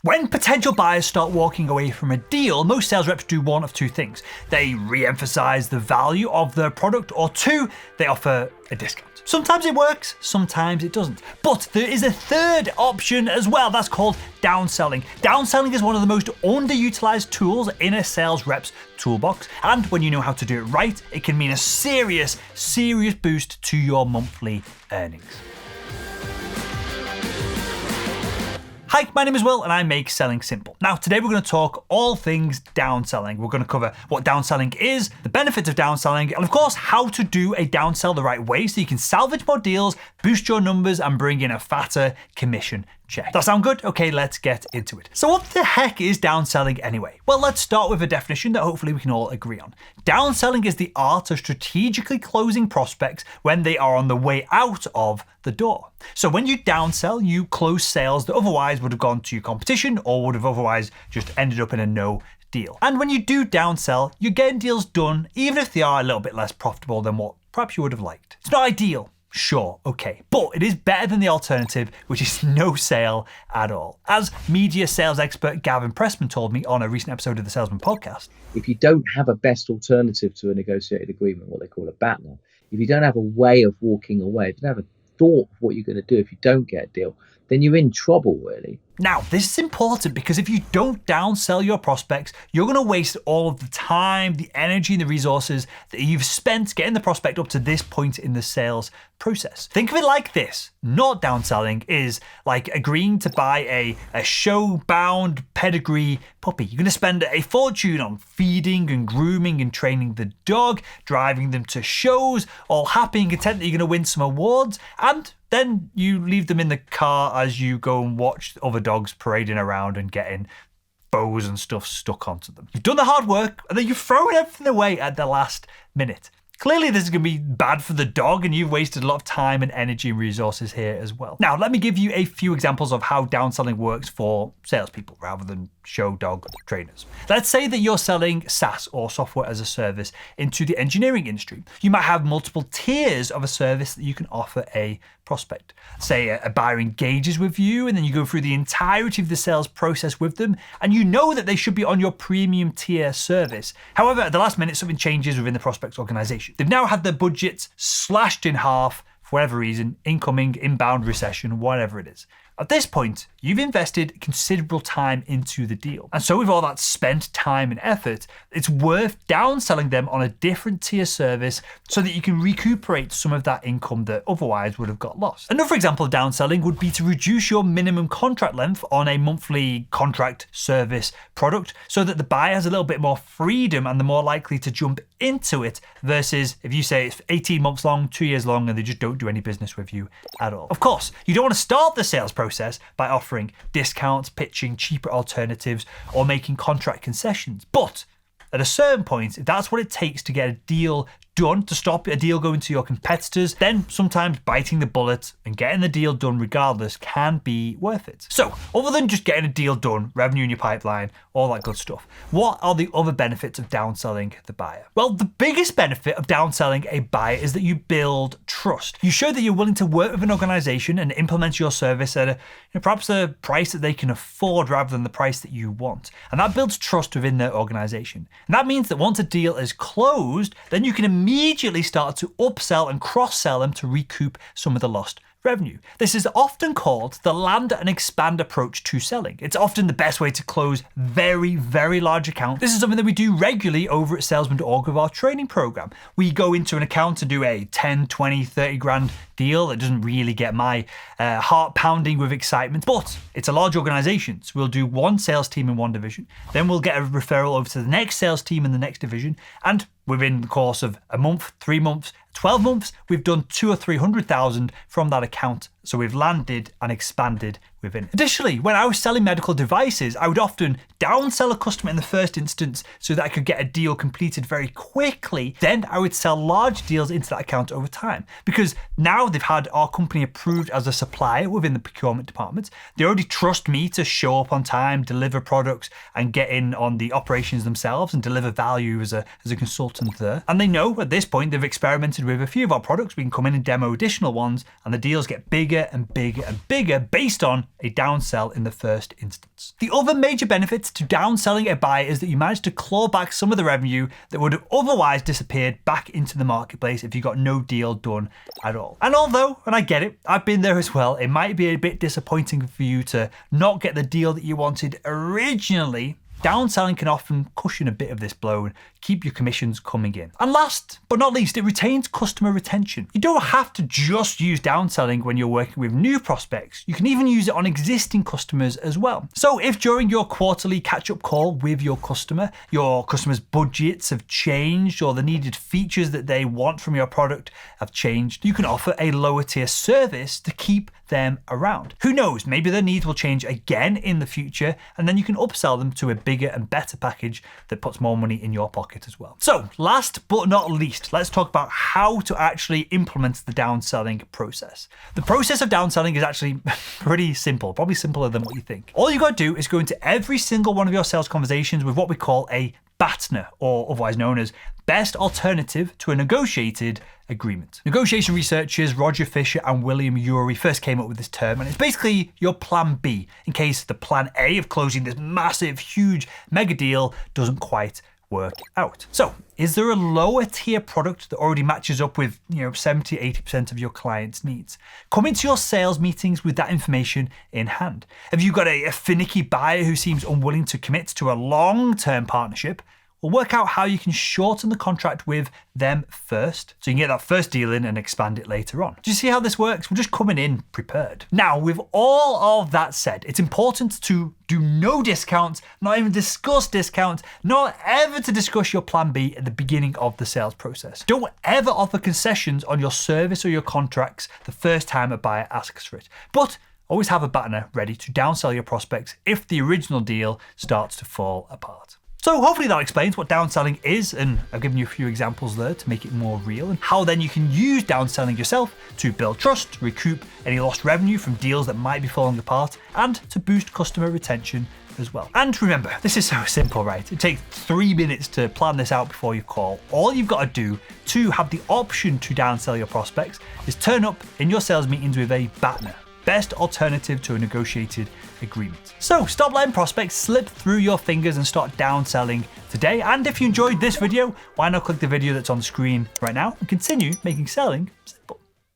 When potential buyers start walking away from a deal, most sales reps do one of two things. They re-emphasize the value of their product, or two, they offer a discount. Sometimes it works, sometimes it doesn't. But there is a third option as well. That's called downselling. Downselling is one of the most underutilized tools in a sales rep's toolbox. And when you know how to do it right, it can mean a serious boost to your monthly earnings. Hi, my name is Will and I make selling simple. Now, today we're going to talk all things downselling. We're going to cover what downselling is, the benefits of downselling, and of course, how to do a downsell the right way so you can salvage more deals, boost your numbers, and bring in a fatter commission check. That sound good? Okay, let's get into it. So what the heck is downselling anyway? Well, let's start with a definition that hopefully we can all agree on. Downselling is the art of strategically closing prospects when they are on the way out of the door. So when you downsell, you close sales that otherwise would have gone to your competition or would have otherwise just ended up in a no deal. And when you do downsell, you're getting deals done, even if they are a little bit less profitable than what perhaps you would have liked. It's not ideal. Sure, okay, but it is better than the alternative, which is no sale at all. As media sales expert Gavin Pressman told me on a recent episode of the Salesman podcast, if you don't have a best alternative to a negotiated agreement, what they call a BATNA, if you don't have a way of walking away, if you don't have a thought of what you're going to do if you don't get a deal, then you're in trouble, really. Now, this is important because if you don't downsell your prospects, you're going to waste all of the time, the energy, and the resources that you've spent getting the prospect up to this point in the sales process. Think of it like this. Not downselling is like agreeing to buy a show-bound pedigree puppy. You're going to spend a fortune on feeding and grooming and training the dog, driving them to shows, all happy and content that you're going to win some awards, and then you leave them in the car as you go and watch other dogs parading around and getting bows and stuff stuck onto them. You've done the hard work and then you've thrown everything away at the last minute. Clearly, this is going to be bad for the dog and you've wasted a lot of time and energy and resources here as well. Now, let me give you a few examples of how downselling works for salespeople rather than show dog trainers. Let's say that you're selling SaaS or software as a service into the engineering industry. You might have multiple tiers of a service that you can offer a prospect. Say a buyer engages with you and then you go through the entirety of the sales process with them and you know that they should be on your premium tier service. However, at the last minute, something changes within the prospect's organization. They've now had their budgets slashed in half for whatever reason, incoming, inbound recession, whatever it is. At this point, you've invested considerable time into the deal. And so with all that spent time and effort, it's worth downselling them on a different tier service so that you can recuperate some of that income that otherwise would have got lost. Another example of downselling would be to reduce your minimum contract length on a monthly contract service product so that the buyer has a little bit more freedom and they're more likely to jump into it versus if you say it's 18 months long, 2 years long, and they just don't do any business with you at all. Of course, you don't want to start the sales process by offering discounts, pitching cheaper alternatives, or making contract concessions. But at a certain point, if that's what it takes to get a deal done, to stop a deal going to your competitors, then sometimes biting the bullet and getting the deal done regardless can be worth it. So, other than just getting a deal done, revenue in your pipeline, all that good stuff, what are the other benefits of downselling the buyer? Well, the biggest benefit of downselling a buyer is that you build trust. You show that you're willing to work with an organization and implement your service at perhaps a price that they can afford rather than the price that you want. And that builds trust within their organization. And that means that once a deal is closed, then you can immediately start to upsell and cross-sell them to recoup some of the lost revenue. This is often called the land and expand approach to selling. It's often the best way to close very, very large accounts. This is something that we do regularly over at salesman.org with our training program. We go into an account and do a 10, 20, 30 grand deal that doesn't really get my heart pounding with excitement, but it's a large organization. So we'll do one sales team in one division, then we'll get a referral over to the next sales team in the next division, and within the course of a month, 3 months, 12 months, we've done 200,000 or 300,000 from that account. So we've landed and expanded within. Additionally, when I was selling medical devices, I would often downsell a customer in the first instance so that I could get a deal completed very quickly. Then I would sell large deals into that account over time because now they've had our company approved as a supplier within the procurement department. They already trust me to show up on time, deliver products, and get in on the operations themselves and deliver value as a consultant there. And they know at this point they've experimented with a few of our products. We can come in and demo additional ones and the deals get bigger bigger and bigger and bigger based on a downsell in the first instance. The other major benefit to downselling a buyer is that you manage to claw back some of the revenue that would have otherwise disappeared back into the marketplace if you got no deal done at all. And although, and I get it, I've been there as well, it might be a bit disappointing for you to not get the deal that you wanted originally, downselling can often cushion a bit of this blow and keep your commissions coming in. And last but not least, it retains customer retention. You don't have to just use downselling when you're working with new prospects. You can even use it on existing customers as well. So if during your quarterly catch-up call with your customer's budgets have changed or the needed features that they want from your product have changed, you can offer a lower tier service to keep them around. Who knows, maybe their needs will change again in the future, and then you can upsell them to a bigger and better package that puts more money in your pocket as well. So last but not least, let's talk about how to actually implement the downselling process. The process of downselling is actually pretty simple, probably simpler than what you think. All you got to do is go into every single one of your sales conversations with what we call a BATNA, or otherwise known as Best Alternative to a Negotiated Agreement. Negotiation researchers Roger Fisher and William Ury first came up with this term, and it's basically your plan B in case the plan A of closing this massive, huge mega deal doesn't quite work out. So, is there a lower tier product that already matches up with 70-80% of your clients' needs? Come into your sales meetings with that information in hand. Have you got a finicky buyer who seems unwilling to commit to a long-term partnership? We'll work out how you can shorten the contract with them first, so you can get that first deal in and expand it later on. Do you see how this works? We're just coming in prepared. Now, with all of that said, it's important to do no discounts, not even discuss discounts, not ever to discuss your plan B at the beginning of the sales process. Don't ever offer concessions on your service or your contracts the first time a buyer asks for it. But always have a BATNA ready to downsell your prospects if the original deal starts to fall apart. So hopefully that explains what downselling is, and I've given you a few examples there to make it more real, and how then you can use downselling yourself to build trust, recoup any lost revenue from deals that might be falling apart, and to boost customer retention as well. And remember, this is so simple, right? It takes 3 minutes to plan this out before you call. All you've got to do to have the option to downsell your prospects is turn up in your sales meetings with a BATNA, Best Alternative to a Negotiated Agreement. So stop letting prospects slip through your fingers and start downselling today. And if you enjoyed this video, why not click the video that's on the screen right now and continue making selling simple.